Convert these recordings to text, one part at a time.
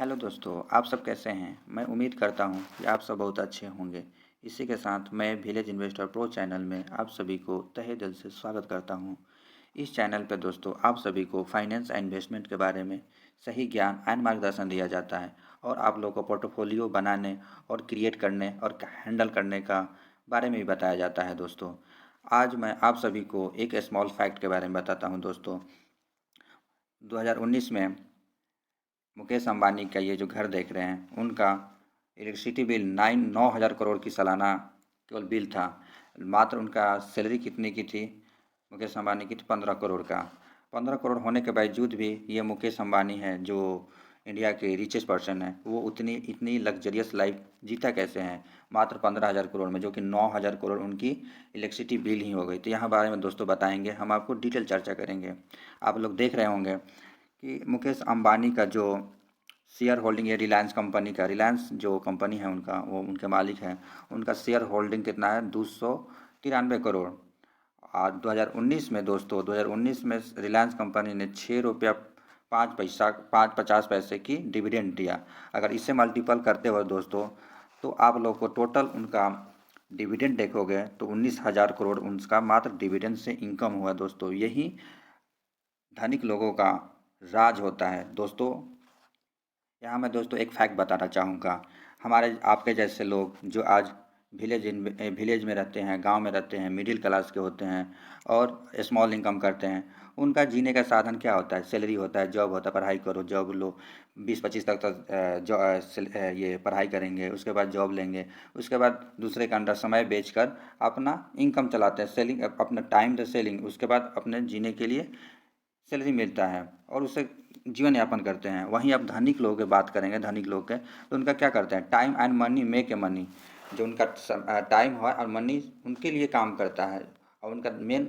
Hello दोस्तों, आप सब कैसे हैं? मैं उम्मीद करता हूं कि आप सब बहुत अच्छे होंगे। इसी के साथ मैं विलेज इन्वेस्टर प्रो चैनल में आप सभी को तहे दिल से स्वागत करता हूं। इस चैनल पर दोस्तों आप सभी को फाइनेंस एंड इन्वेस्टमेंट के बारे में सही ज्ञान एंड मार्गदर्शन दिया जाता है और आप लोगों को पोर्टफोलियो बनाने और क्रिएट करने और हैंडल करने का बारे में भी बताया जाता है दोस्तों। आज मैं आप सभी को एक स्मॉल फैक्ट के बारे में बताता हूँ दोस्तों। 2019 में मुकेश अंबानी का ये जो घर देख रहे हैं उनका इलेक्ट्रिसिटी बिल 9,000 करोड़ की सालाना केवल बिल था। मात्र उनका सैलरी कितने की थी? मुकेश अंबानी की 15 करोड़ का। 15 करोड़ होने के बावजूद भी ये मुकेश अंबानी है जो इंडिया के रिचेस्ट पर्सन है, वो उतनी इतनी लग्जरियस लाइफ जीता कैसे हैं मात्र 15,000 करोड़ में, जो कि 9,000 करोड़ उनकी इलेक्ट्रिसिटी बिल ही हो गई। तो यहाँ बारे में दोस्तों बताएंगे, हम आपको डिटेल चर्चा करेंगे। आप लोग देख रहे होंगे कि मुकेश अंबानी का जो शेयर होल्डिंग है रिलायंस कंपनी का, रिलायंस जो कंपनी है उनका, वो उनके मालिक हैं, उनका शेयर होल्डिंग कितना है? 293 करोड़। और 2019 में दोस्तों 2019 में रिलायंस कंपनी ने 6 रुपया 5 50 पैसे की डिविडेंड दिया। अगर इसे मल्टीपल करते हो दोस्तों तो आप लोग को टोटल उनका डिविडेंड देखोगे तो 19,000 करोड़ उनका मात्र डिविडेंड से इनकम हुआ दोस्तों। यही धनिक लोगों का राज होता है दोस्तों। यहाँ मैं दोस्तों एक फैक्ट बताना चाहूँगा। हमारे आपके जैसे लोग जो आज विलेज में रहते हैं, गांव में रहते हैं, मिडिल क्लास के होते हैं और स्मॉल इनकम करते हैं, उनका जीने का साधन क्या होता है? सैलरी होता है, जॉब होता है, पढ़ाई करो, जॉब लो, 20-25 तक ये पढ़ाई करेंगे, उसके बाद जॉब लेंगे, उसके बाद दूसरे के अंडर समय बेचकर अपना इनकम चलाते हैं, सेलिंग अपना टाइम द सेलिंग, उसके बाद अपने जीने के लिए सैलरी मिलता है और उससे जीवन यापन करते हैं। वहीं आप धनिक लोगों की बात करेंगे, धनिक लोग के, तो उनका क्या करते हैं? Time and money make a money. जो उनका टाइम है और मनी उनके लिए काम करता है और उनका मेन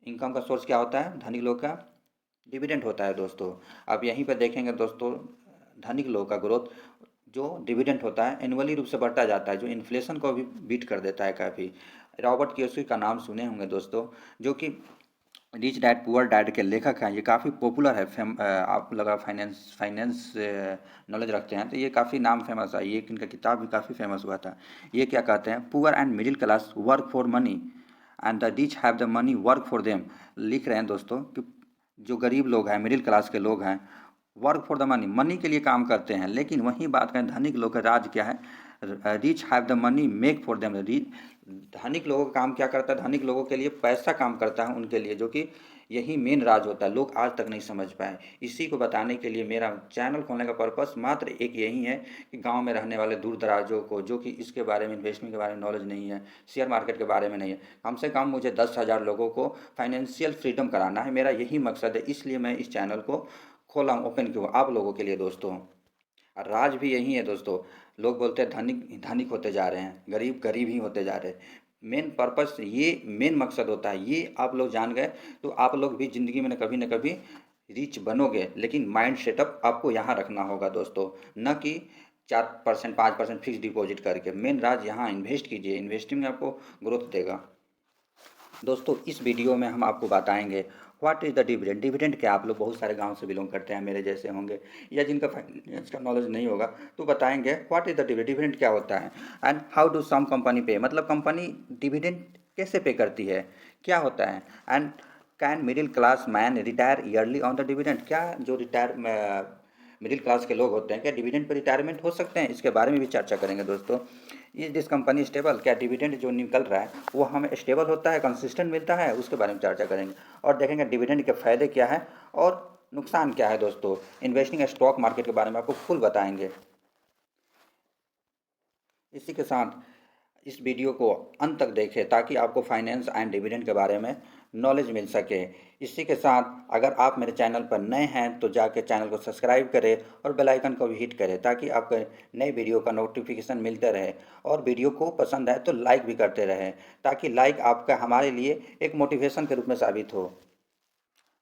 इनकम का सोर्स क्या होता है? धनिक लोग का डिविडेंड होता है दोस्तों। अब यहीं पर देखेंगे दोस्तों, धनिक लोग का ग्रोथ जो डिविडेंड होता है एनुअली रूप से बढ़ता जाता है, जो इन्फ्लेशन को भी बीट कर देता है काफ़ी। रॉबर्ट कियोसाकी का नाम सुने होंगे दोस्तों, जो कि रिच डैड पुअर डैड के लेखक हैं। ये काफ़ी पॉपुलर है, आप लगा फाइनेंस फाइनेंस नॉलेज रखते हैं तो ये काफ़ी नाम फेमस है। ये इनका किताब भी काफ़ी फेमस हुआ था। ये क्या कहते हैं? Poor and middle class work for money and the rich have the money work for them. लिख रहे हैं दोस्तों कि जो गरीब लोग हैं, मिडिल क्लास के लोग हैं, work for the money, money के लिए काम करते हैं। लेकिन वहीं बात करें धनिक लोग का राज क्या है? Rich have the money make for them. धनिक लोगों का काम क्या करता है? धनिक लोगों के लिए पैसा काम करता है उनके लिए, जो कि यही मेन राज होता है। लोग आज तक नहीं समझ पाए। इसी को बताने के लिए मेरा चैनल खोलने का पर्पस मात्र एक यही है कि गांव में रहने वाले दूर दराजों को, जो कि इसके बारे में, इन्वेस्टमेंट के बारे में नॉलेज नहीं है, शेयर मार्केट के बारे में नहीं है, कम से कम मुझे 10,000 लोगों को फाइनेंशियल फ्रीडम कराना है। मेरा यही मकसद है, इसलिए मैं इस चैनल को खोला, ओपन किया आप लोगों के लिए दोस्तों। और राज भी यही है दोस्तों। लोग बोलते हैं धनिक धनिक होते जा रहे हैं, गरीब गरीब ही होते जा रहे हैं। मेन पर्पस, ये मेन मकसद होता है, ये आप लोग जान गए तो आप लोग भी ज़िंदगी में न कभी रिच बनोगे। लेकिन माइंड सेटअप आपको यहाँ रखना होगा दोस्तों, न कि 4% 5% फिक्स डिपॉजिट करके। मेन राज यहाँ इन्वेस्ट कीजिए, इन्वेस्टिंग में आपको ग्रोथ देगा। दोस्तों इस वीडियो में हम आपको बताएंगे what is the dividend. Dividend क्या? आप लोग बहुत सारे गांव से बिलोंग करते हैं, मेरे जैसे होंगे, या जिनका फाइनेंस का नॉलेज नहीं होगा, तो बताएंगे what is the dividend, dividend क्या होता है, and how do some company pay, मतलब कंपनी डिविडेंड कैसे पे करती है, क्या होता है, and can middle class man retire yearly on the dividend. क्या जो मिडिल क्लास के लोग होते हैं, क्या डिविडेंड पर रिटायरमेंट हो सकते हैं? इसके बारे में भी चर्चा करेंगे दोस्तों। Is this company stable? क्या डिविडेंड जो निकल रहा है वो हमें स्टेबल होता है, कंसिस्टेंट मिलता है? उसके बारे में चर्चा करेंगे और देखेंगे डिविडेंड के फ़ायदे क्या हैं और नुकसान क्या है दोस्तों। इन्वेस्टिंग स्टॉक मार्केट के बारे में आपको फुल बताएंगे। इसी के साथ इस वीडियो को अंत तक देखें ताकि आपको फाइनेंस एंड डिविडेंड के बारे में नॉलेज मिल सके। इसी के साथ अगर आप मेरे चैनल पर नए हैं तो जाके चैनल को सब्सक्राइब करें और बेल आइकन को भी हिट करें ताकि आपको नए वीडियो का नोटिफिकेशन मिलते रहे। और वीडियो को पसंद आए तो लाइक भी करते रहें, ताकि लाइक आपका हमारे लिए एक मोटिवेशन के रूप में साबित हो।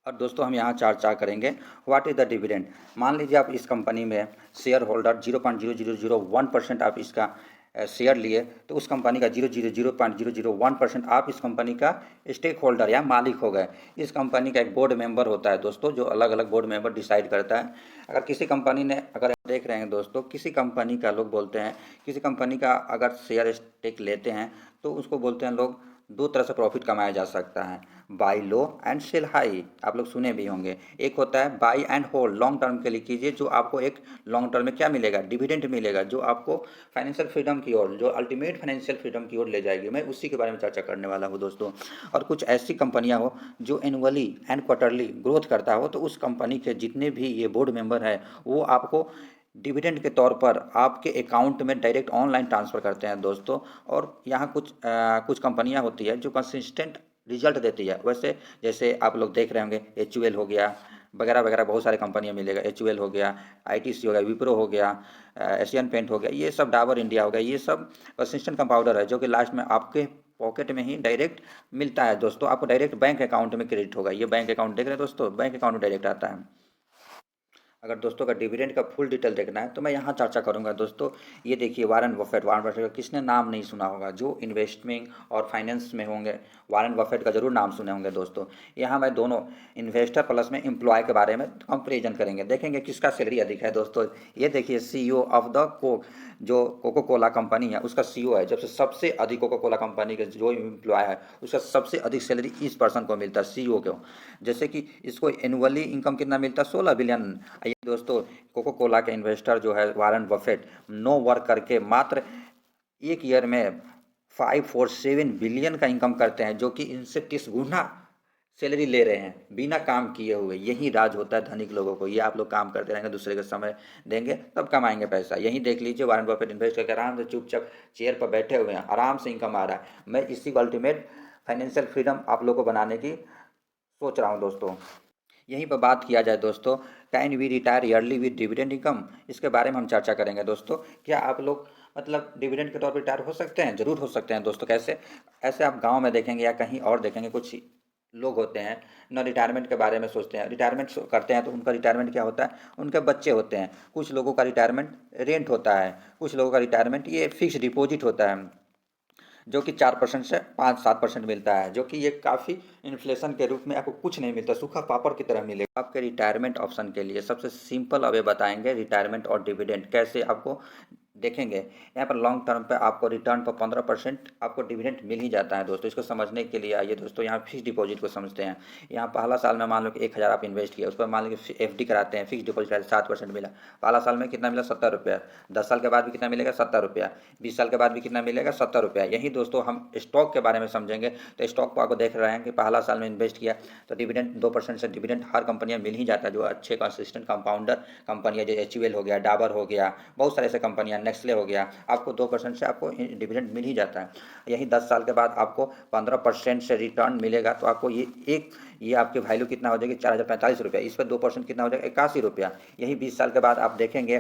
और दोस्तों हम यहाँ चर्चा करेंगे व्हाट इज़ द डिविडेंड। मान लीजिए आप इस कंपनी में शेयर होल्डर 0.0001% आप इसका शेयर लिए तो उस कंपनी का 0.001% आप इस कंपनी का स्टेक होल्डर या मालिक हो गए। इस कंपनी का एक बोर्ड मेंबर होता है दोस्तों, जो अलग अलग बोर्ड मेंबर डिसाइड करता है। अगर किसी कंपनी ने, अगर आप देख रहे हैं दोस्तों, किसी कंपनी का लोग बोलते हैं, किसी कंपनी का अगर शेयर स्टेक लेते हैं तो उसको बोलते हैं लोग, दो तरह से प्रॉफिट कमाया जा सकता है, buy low and sell high. आप लोग सुने भी होंगे। एक होता है buy and hold, long term के लिए कीजिए, जो आपको एक लॉन्ग टर्म में क्या मिलेगा, डिविडेंड मिलेगा, जो आपको फाइनेंशियल फ्रीडम की ओर, जो अल्टीमेट फाइनेंशियल फ्रीडम की ओर ले जाएगी। मैं उसी के बारे में चर्चा करने वाला हूँ दोस्तों। और कुछ ऐसी कंपनियाँ हो जो एनुअली एंड क्वार्टरली ग्रोथ करता हो, तो उस कंपनी के जितने भी ये बोर्ड मेंबर हैं वो आपको डिविडेंड के तौर पर आपके अकाउंट में डायरेक्ट ऑनलाइन ट्रांसफ़र करते हैं दोस्तों। और यहाँ कुछ कंपनियाँ होती है जो कंसिस्टेंट रिजल्ट देती है। वैसे जैसे आप लोग देख रहे होंगे, HUL हो गया, वगैरह वगैरह बहुत सारे कंपनियाँ मिलेगा। HUL हो गया, ITC हो गया, विप्रो हो गया, एशियन पेंट हो गया, ये सब डाबर इंडिया हो गया, ये सब कंसिस्टेंट कंपाउंडर है जो कि लास्ट में आपके पॉकेट में ही डायरेक्ट मिलता है दोस्तों। आपको डायरेक्ट बैंक अकाउंट में क्रेडिट होगा। ये बैंक अकाउंट देख रहे हैं दोस्तों, बैंक अकाउंट में डायरेक्ट आता है। अगर दोस्तों का डिविडेंड का फुल डिटेल देखना है तो मैं यहाँ चर्चा करूँगा दोस्तों। ये देखिए वारेन बफेट, वारेन बफेट का किसने नाम नहीं सुना होगा, जो इन्वेस्टमेंट और फाइनेंस में होंगे वारेन बफेट का जरूर नाम सुने होंगे दोस्तों। यहाँ मैं दोनों इन्वेस्टर प्लस में एम्प्लॉय के बारे में कंपेरिजन करेंगे, देखेंगे किसका सैलरी अधिक है दोस्तों। ये देखिए CEO ऑफ द जो कोको कोला कंपनी है उसका CEO है, जब से सबसे अधिक कोको कोला कंपनी के जो एम्प्लॉय है उसका सबसे अधिक सैलरी इस पर्सन को मिलता है, CEO को। जैसे कि इसको एनुअली इनकम कितना मिलता है, 16 बिलियन। ये दोस्तों कोको कोला के इन्वेस्टर जो है वारेन बफेट, नो वर्क करके मात्र एक ईयर में 547 बिलियन का इनकम करते हैं, जो कि इनसे 30 गुना सैलरी ले रहे हैं बिना काम किए हुए। यही राज होता है धनिक लोगों को। ये आप लोग काम करते रहेंगे, दूसरे को समय देंगे, तब कमाएंगे पैसा। यही देख लीजिए वारेन बफेट इन्वेस्ट करके आराम से चुपचाप चेयर पर बैठे हुए हैं, आराम से इनकम आ रहा है। मैं इसी को अल्टीमेट फाइनेंशियल फ्रीडम आप लोग को बनाने की सोच रहा हूँ दोस्तों। यहीं पर बात किया जाए दोस्तों, can we retire early with dividend income, इसके बारे में हम चर्चा करेंगे दोस्तों। क्या आप लोग मतलब डिविडेंड के तौर पर रिटायर हो सकते हैं? जरूर हो सकते हैं दोस्तों। कैसे? ऐसे आप गांव में देखेंगे या कहीं और देखेंगे, कुछ लोग होते हैं ना रिटायरमेंट के बारे में सोचते हैं। रिटायरमेंट करते हैं तो उनका रिटायरमेंट क्या होता है, उनके बच्चे होते हैं। कुछ लोगों का रिटायरमेंट रेंट होता है, कुछ लोगों का रिटायरमेंट ये फिक्स डिपॉजिट होता है, जो कि 4% से 5-7% मिलता है, जो कि ये काफ़ी इन्फ्लेशन के रूप में आपको कुछ नहीं मिलता, सूखा पापड़ की तरह मिलेगा। आपके रिटायरमेंट ऑप्शन के लिए सबसे सिंपल अवे बताएंगे, रिटायरमेंट और डिविडेंड कैसे आपको देखेंगे। यहाँ पर लॉन्ग टर्म पे आपको रिटर्न पर 15% आपको डिविडेंड मिल ही जाता है दोस्तों। इसको समझने के लिए आइए दोस्तों, यहाँ फिक्स डिपॉजिट को समझते हैं। यहाँ पहला साल में मान लो कि 1000 आप इन्वेस्ट किया, उस पर मान लो कि FD कराते हैं, फिक्स डिपॉजिट कराते 7% मिला। पहला साल में कितना मिला, 70 रुपया। 10 साल के बाद भी कितना मिलेगा, 70 रुपया। 20 साल के बाद भी कितना मिलेगा, 70 रुपया। यही दोस्तों हम स्टॉक के बारे में समझेंगे। तो स्टॉक को आपको देख रहे हैं कि पहला साल में इन्वेस्ट किया तो डिविडेंड 2% से डिविडेंड हर कंपनियां मिल ही जाता है, जो अच्छे कंसिस्टेंट कंपाउंडर कंपनियां, जो HUL हो गया, डाबर हो गया, बहुत सारे ऐसे कंपनियां, नेस्ले हो गया, आपको 2% से आपको डिविडेंड मिल ही जाता है। यही 10 साल के बाद आपको 15% से रिटर्न मिलेगा, तो आपको ये आपकी वैल्यू कितना हो जाएगी, 4045 रुपया। इस पर 2% कितना हो जाएगा, 81 रुपया। यही 20 साल के बाद आप देखेंगे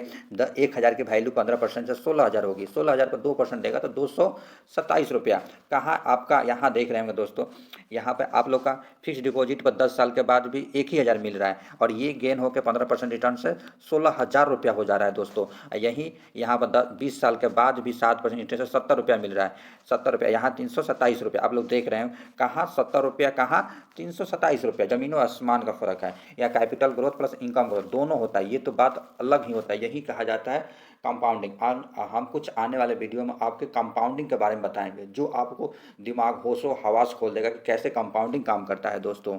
1000 की वैल्यू 15% से 16,000 होगी। 16,000 पर 2% देगा तो 227 रुपया। कहाँ आपका, यहाँ देख रहे होंगे दोस्तों, यहाँ पे आप लोग का फिक्स डिपॉजिट पर 10 साल के बाद भी 1,000 मिल रहा है, और ये गेन होकर 15% रिटर्न से 16,000 रुपया हो जा रहा है दोस्तों। यही यहाँ पर 20 साल के बाद भी 7% इंटरेस्ट से 70 रुपया मिल रहा है। 70 रुपया, यहाँ 327 रुपया। आप लोग देख रहे हैं कहाँ 70 रुपया, कहाँ 327 रुपया, जमीनों आसमान का फर्क है। या capital growth plus income growth दोनों होता है, ये तो बात अलग ही होता है। यही कहा जाता है कंपाउंडिंग। हम कुछ आने वाले वीडियो में आपके कंपाउंडिंग के बारे में बताएंगे, जो आपको दिमाग होशो हवास खोल देगा कि कैसे कंपाउंडिंग काम करता है दोस्तों।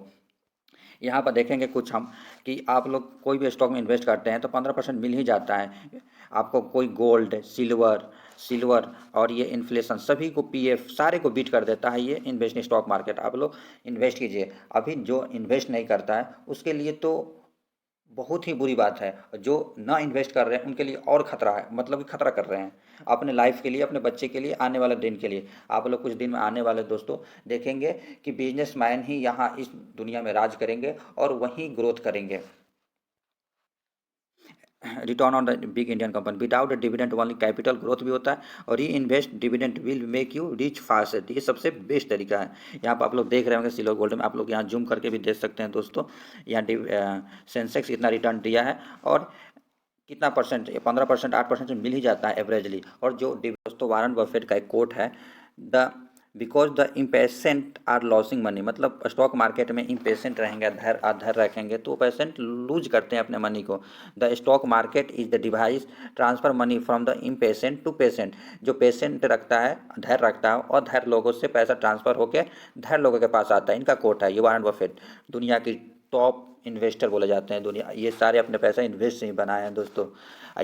यहाँ पर देखेंगे कुछ हम कि आप लोग कोई भी स्टॉक में इन्वेस्ट करते हैं तो 15% मिल ही जाता है आपको। कोई गोल्ड, सिल्वर और ये इन्फ्लेशन सभी को, PF सारे को बीट कर देता है ये इन्वेस्ट स्टॉक मार्केट। आप लोग इन्वेस्ट कीजिए। अभी जो इन्वेस्ट नहीं करता है उसके लिए तो बहुत ही बुरी बात है, जो ना इन्वेस्ट कर रहे हैं उनके लिए और खतरा है, मतलब कि खतरा कर रहे हैं अपने लाइफ के लिए, अपने बच्चे के लिए, आने वाले दिन के लिए। आप लोग कुछ दिन में आने वाले दोस्तों देखेंगे कि बिजनेसमैन ही यहाँ इस दुनिया में राज करेंगे और वहीं ग्रोथ करेंगे। Return on the big Indian company without dividend only capital growth भी होता है, और री invest dividend will make you rich fast. ये सबसे बेस्ट तरीका है। यहाँ पर आप लोग देख रहे होंगे सिल्वर गोल्ड में, आप लोग यहाँ जूम करके भी देख सकते हैं दोस्तों। यहाँ सेंसेक्स इतना रिटर्न दिया है, और कितना परसेंट, 15%, 8% मिल ही जाता है एवरेजली। और जो दोस्तों वारन बफेट का एक कोट है, the because the impatient are losing money, मतलब स्टॉक मार्केट में इम्पेशेंट रहेंगे, धैर्य रखेंगे तो पेशेंट लूज करते हैं अपने मनी को। The stock market is the device transfer money from the impatient to patient, जो पेशेंट रखता है, धैर्य रखता है, और धैर्य लोगों से पैसा ट्रांसफर होकर धैर्य लोगों के पास आता है। इनका कोट है ये वारन बफेट, दुनिया की टॉप इन्वेस्टर बोले जाते हैं दुनिया, ये सारे अपने पैसा इन्वेस्ट से ही बनाए हैं दोस्तों।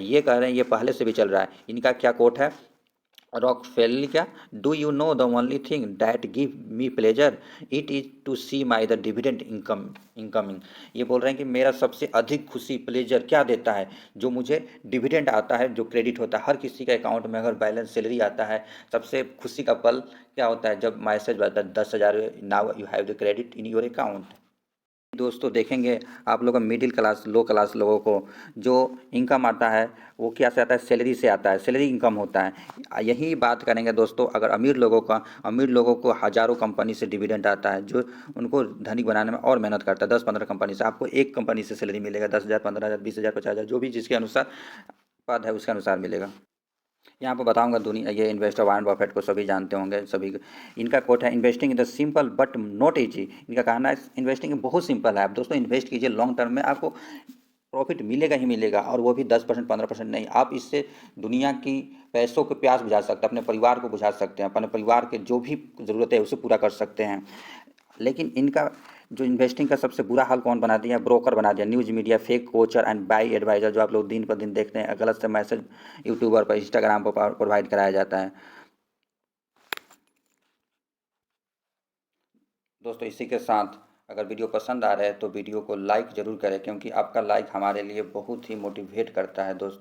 ये कह रहे हैं ये पहले से भी चल रहा है। इनका क्या कोट है, रॉकफेलर क्या, do you know the only thing that give me pleasure it is to see my the dividend incoming. ये बोल रहे हैं कि मेरा सबसे अधिक खुशी प्लेजर क्या देता है, जो मुझे डिविडेंड आता है, जो क्रेडिट होता है हर किसी के अकाउंट में, अगर बैलेंस सैलरी आता है, सबसे खुशी का पल क्या होता है, जब मैसेज आता है 10,000 now you have the credit in your account. दोस्तों देखेंगे आप लोग मिडिल क्लास लो क्लास लोगों को जो इनकम आता है वो क्या से आता है, सैलरी से आता है, सैलरी इनकम होता है। यही बात करेंगे दोस्तों, अगर अमीर लोगों को हज़ारों कंपनी से डिविडेंड आता है, जो उनको धनिक बनाने में और मेहनत करता है। 10-15 कंपनी से, आपको एक कंपनी से सैलरी मिलेगा 10,000, 15,000, 20,000, 50,000, जो भी जिसके अनुसार पद है उसके अनुसार मिलेगा। यहाँ पर बताऊंगा, दुनिया ये इन्वेस्टर वारन बफेट को सभी जानते होंगे सभी। इनका कोट है, investing in the simple but not easy. इनका कहना है इन्वेस्टिंग बहुत सिंपल है, आप दोस्तों इन्वेस्ट कीजिए, लॉन्ग टर्म में आपको प्रॉफिट मिलेगा ही मिलेगा, और वो भी 10%, 15% नहीं। आप इससे दुनिया की पैसों को प्यास बुझा सकते हैं, अपने परिवार को बुझा सकते हैं, अपने परिवार के जो भी ज़रूरत है उसे पूरा कर सकते हैं। लेकिन इनका जो इन्वेस्टिंग का सबसे बुरा हाल कौन बना दिया, ब्रोकर बना दिया, news media, fake coacher and buy adviser, जो आप लोग दिन पर दिन देखते हैं, गलत से मैसेज यूट्यूबर पर, इंस्टाग्राम पर प्रोवाइड कराया जाता है। दोस्तों इसी के साथ अगर वीडियो पसंद आ रहा है तो वीडियो को लाइक ज़रूर करें, क्योंकि आपका लाइक हमारे लिए बहुत ही मोटिवेट करता है दोस्तों।